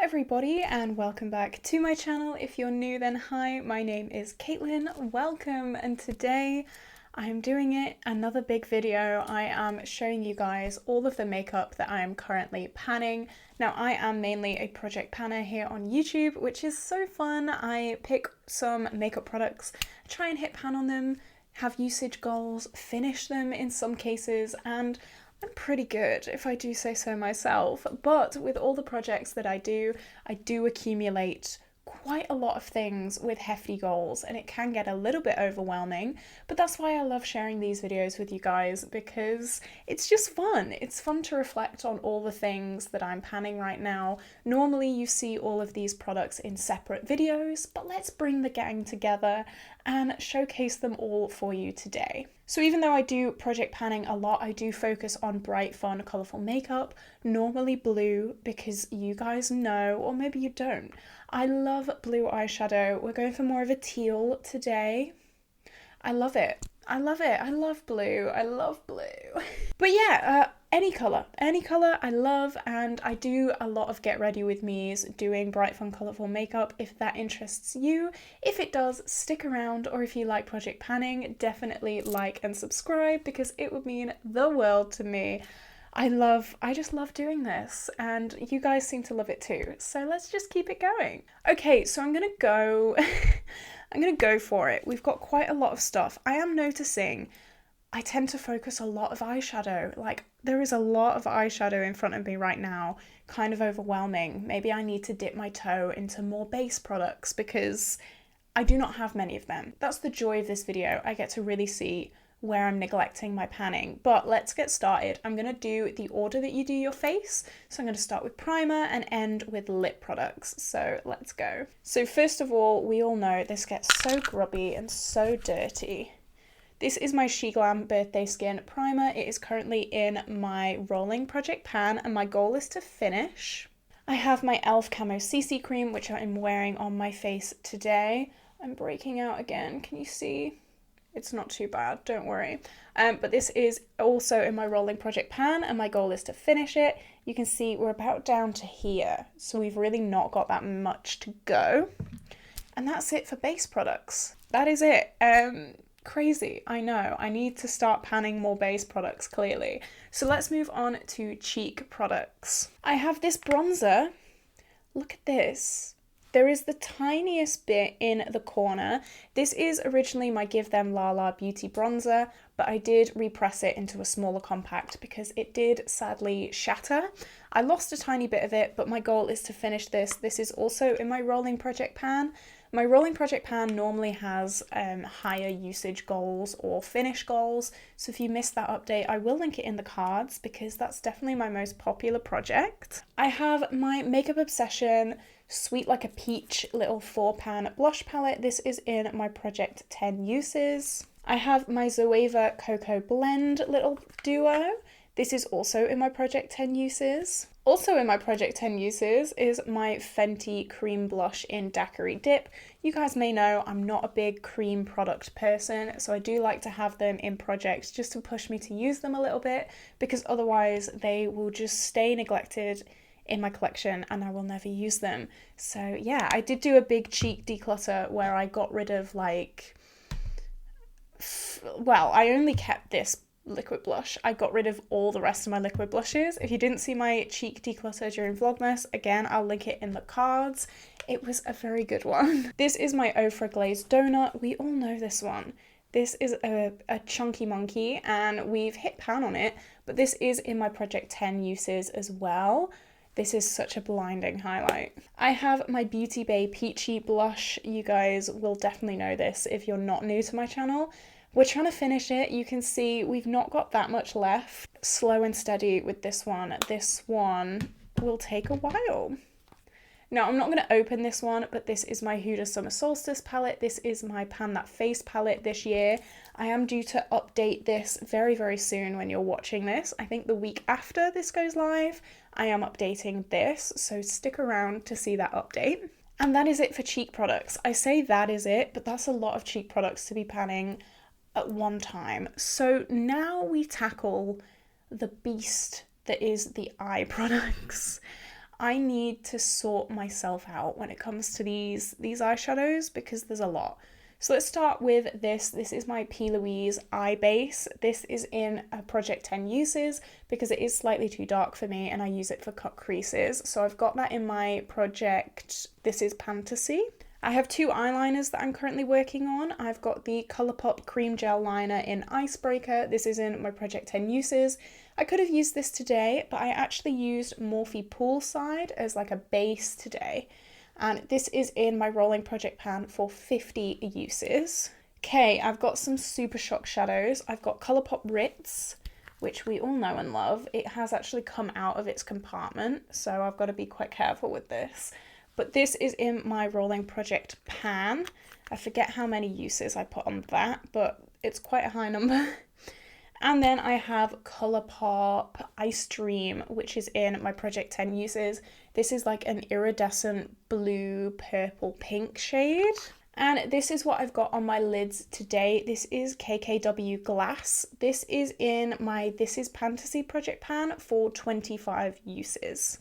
everybody and welcome back to my channel. If you're new then hi, my name is Caitlin, welcome, and today I'm doing another big video. I am showing you guys all of the makeup that I am currently panning. Now I am mainly a project panner here on YouTube, which is so fun. I pick some makeup products, try and hit pan on them, have usage goals, finish them in some cases, and I'm pretty good, if I do say so myself, but with all the projects that I do accumulate quite a lot of things with hefty goals, and it can get a little bit overwhelming, but that's why I love sharing these videos with you guys, because it's just fun. It's fun to reflect on all the things that I'm panning right now. Normally you see all of these products in separate videos, but let's bring the gang together and showcase them all for you today. So even though I do project panning a lot, I do focus on bright, fun, colourful makeup, normally blue, because you guys know, or maybe you don't, I love blue eyeshadow. We're going for more of a teal today. I love it. I love it. I love blue. I love blue. But yeah, any colour I love, and I do a lot of get ready with me's doing bright, fun, colourful makeup if that interests you. If it does, stick around, or if you like project panning, definitely like and subscribe because it would mean the world to me. I just love doing this, and you guys seem to love it too, so let's just keep it going. Okay, so I'm gonna go for it. We've got quite a lot of stuff. I am noticing I tend to focus a lot of eyeshadow. Like, there is a lot of eyeshadow in front of me right now, kind of overwhelming. Maybe I need to dip my toe into more base products because I do not have many of them. That's the joy of this video. I get to really see where I'm neglecting my panning. But let's get started. I'm going to do the order that you do your face. So I'm going to start with primer and end with lip products. So let's go. So first of all, we all know this gets so grubby and so dirty. This is my SheGlam Birthday Skin Primer. It is currently in my rolling project pan and my goal is to finish. I have my e.l.f. Camo CC Cream, which I'm wearing on my face today. I'm breaking out again, can you see? It's not too bad, don't worry. But this is also in my rolling project pan and my goal is to finish it. You can see we're about down to here, so we've really not got that much to go. And that's it for base products. That is it. Crazy, I know. I need to start panning more base products, clearly. So let's move on to cheek products. I have this bronzer. Look at this. There is the tiniest bit in the corner. This is originally my Give Them Lala Beauty bronzer, but I did repress it into a smaller compact because it did sadly shatter. I lost a tiny bit of it, but my goal is to finish this. This is also in my rolling project pan. My rolling project pan normally has higher usage goals or finish goals, so if you missed that update, I will link it in the cards because that's definitely my most popular project. I have my Makeup Obsession Sweet Like a Peach little 4-pan blush palette. This is in my project 10 uses. I have my Zoeva Cocoa Blend little duo. This is also in my project 10 uses. Also in my project 10 uses is my Fenty cream blush in Daiquiri Dip. You guys may know I'm not a big cream product person, so I do like to have them in projects just to push me to use them a little bit, because otherwise they will just stay neglected in my collection and I will never use them. So yeah, I did do a big cheek declutter where I got rid of I only kept this liquid blush. I got rid of all the rest of my liquid blushes. If you didn't see my cheek declutter during Vlogmas, again, I'll link it in the cards. It was a very good one. This is my Ofra Glazed Donut. We all know this one. This is a chunky monkey and we've hit pan on it, but this is in my project 10 uses as well. This is such a blinding highlight. I have my BeautyBay Peachy blush. You guys will definitely know this if you're not new to my channel. We're trying to finish it. You can see we've not got that much left. Slow and steady with this one. This one will take a while. Now, I'm not going to open this one, but this is my Huda Summer Solstice palette. This is my Pan That Face palette this year. I am due to update this very, very soon when you're watching this. I think the week after this goes live, I am updating this, so stick around to see that update. And that is it for cheek products. I say that is it, but that's a lot of cheek products to be panning at one time. So now we tackle the beast that is the eye products. I need to sort myself out when it comes to these eyeshadows because there's a lot. So let's start with this. This is my P. Louise eye base. This is in a Project 10 Uses because it is slightly too dark for me and I use it for cut creases. So I've got that in my project, this is Fantasy. I have two eyeliners that I'm currently working on. I've got the Colorpop Cream Gel Liner in Icebreaker. This is in my Project 10 Uses. I could have used this today, but I actually used Morphe Poolside as like a base today. And this is in my rolling project pan for 50 uses. Okay, I've got some Super Shock shadows. I've got Colourpop Ritz, which we all know and love. It has actually come out of its compartment, so I've got to be quite careful with this. But this is in my rolling project pan. I forget how many uses I put on that, but it's quite a high number. And then I have Colourpop Ice Dream, which is in my Project 10 Uses. This is like an iridescent blue, purple, pink shade. And this is what I've got on my lids today. This is KKW Glass. This is in my This is Fantasy project pan for 25 uses.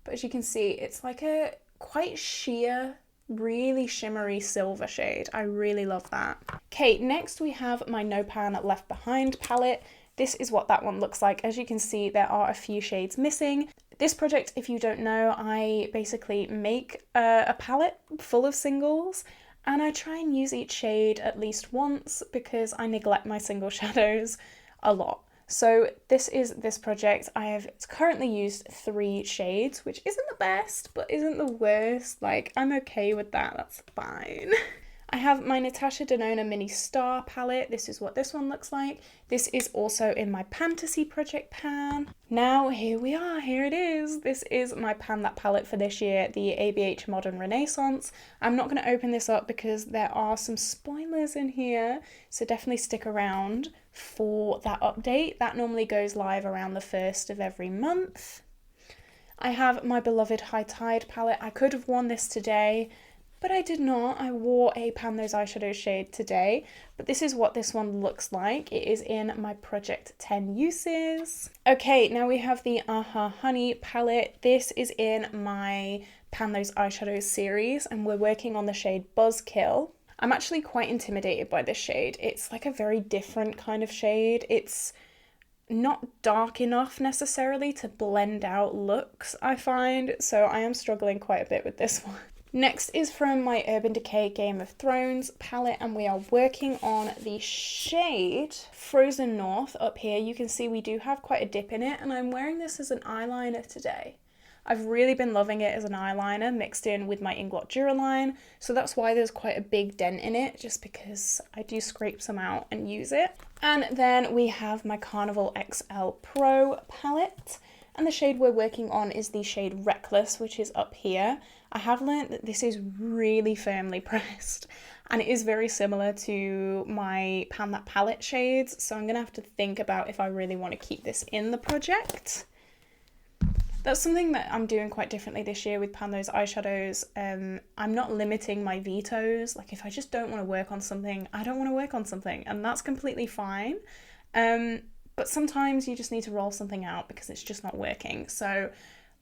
But as you can see, it's like a quite sheer, really shimmery silver shade. I really love that. Okay, next we have my No Pan Left Behind palette. This is what that one looks like. As you can see, there are a few shades missing. This project, if you don't know, I basically make a palette full of singles and I try and use each shade at least once because I neglect my single shadows a lot. So this is this project. I have currently used 3 shades, which isn't the best, but isn't the worst. Like, I'm okay with that, that's fine. I have my Natasha Denona Mini Star palette. This is what this one looks like. This is also in my Fantasy project pan. Now, here we are, here it is. This is my Pan That palette for this year, the ABH Modern Renaissance. I'm not gonna open this up because there are some spoilers in here, so definitely stick around for that update. That normally goes live around the 1st of every month. I have my beloved High Tide palette. I could have worn this today, but I did not. I wore a Pan Those Eyeshadows shade today, but this is what this one looks like. It is in my Project 10 Uses. Okay, now we have the Aha Honey palette. This is in my Pan Those Eyeshadows series, and we're working on the shade Buzzkill. I'm actually quite intimidated by this shade. It's like a very different kind of shade. It's not dark enough necessarily to blend out looks, I find, so I am struggling quite a bit with this one. Next is from my Urban Decay Game of Thrones palette, and we are working on the shade Frozen North up here. You can see we do have quite a dip in it, and I'm wearing this as an eyeliner today. I've really been loving it as an eyeliner mixed in with my Inglot Duraline, so that's why there's quite a big dent in it, just because I do scrape some out and use it. And then we have my Carnival XL Pro palette, and the shade we're working on is the shade Reckless, which is up here. I have learnt that this is really firmly pressed, and it is very similar to my Pan That palette shades, so I'm going to have to think about if I really want to keep this in the project. That's something that I'm doing quite differently this year with Pan Those Eyeshadows. I'm not limiting my vetoes. Like, if I just don't want to work on something, I don't want to work on something, and that's completely fine. But sometimes you just need to roll something out because it's just not working. So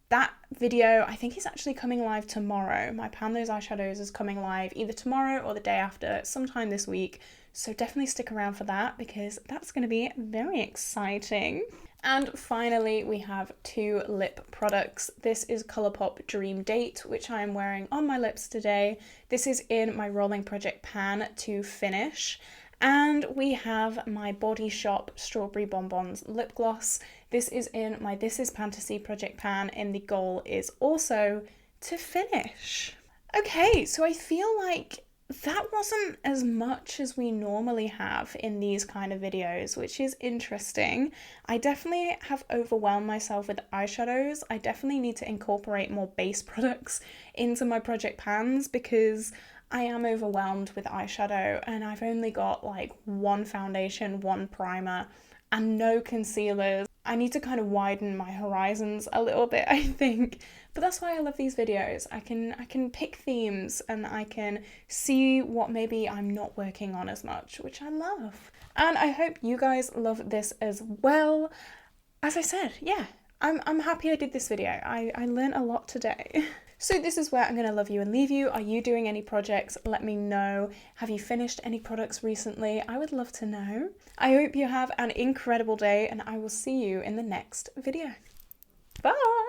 that video, I think, is actually coming live tomorrow. My Pan Those Eyeshadows is coming live either tomorrow or the day after, sometime this week. So definitely stick around for that because that's going to be very exciting. And finally, we have 2 lip products. This is Colourpop Dream Date, which I'm wearing on my lips today. This is in my Rolling Project pan to finish. And we have my Body Shop Strawberry Bonbons lip gloss. This is in my This is Fantasy project pan, and the goal is also to finish. Okay, so I feel like that wasn't as much as we normally have in these kind of videos, which is interesting. I definitely have overwhelmed myself with eyeshadows. I definitely need to incorporate more base products into my project pans because I am overwhelmed with eyeshadow and I've only got like 1 foundation, 1 primer and no concealers. I need to kind of widen my horizons a little bit, I think. But that's why I love these videos. I can pick themes and I can see what maybe I'm not working on as much, which I love. And I hope you guys love this as well. As I said, yeah, I'm happy I did this video. I learned a lot today. So this is where I'm going to love you and leave you. Are you doing any projects? Let me know. Have you finished any products recently? I would love to know. I hope you have an incredible day and I will see you in the next video. Bye!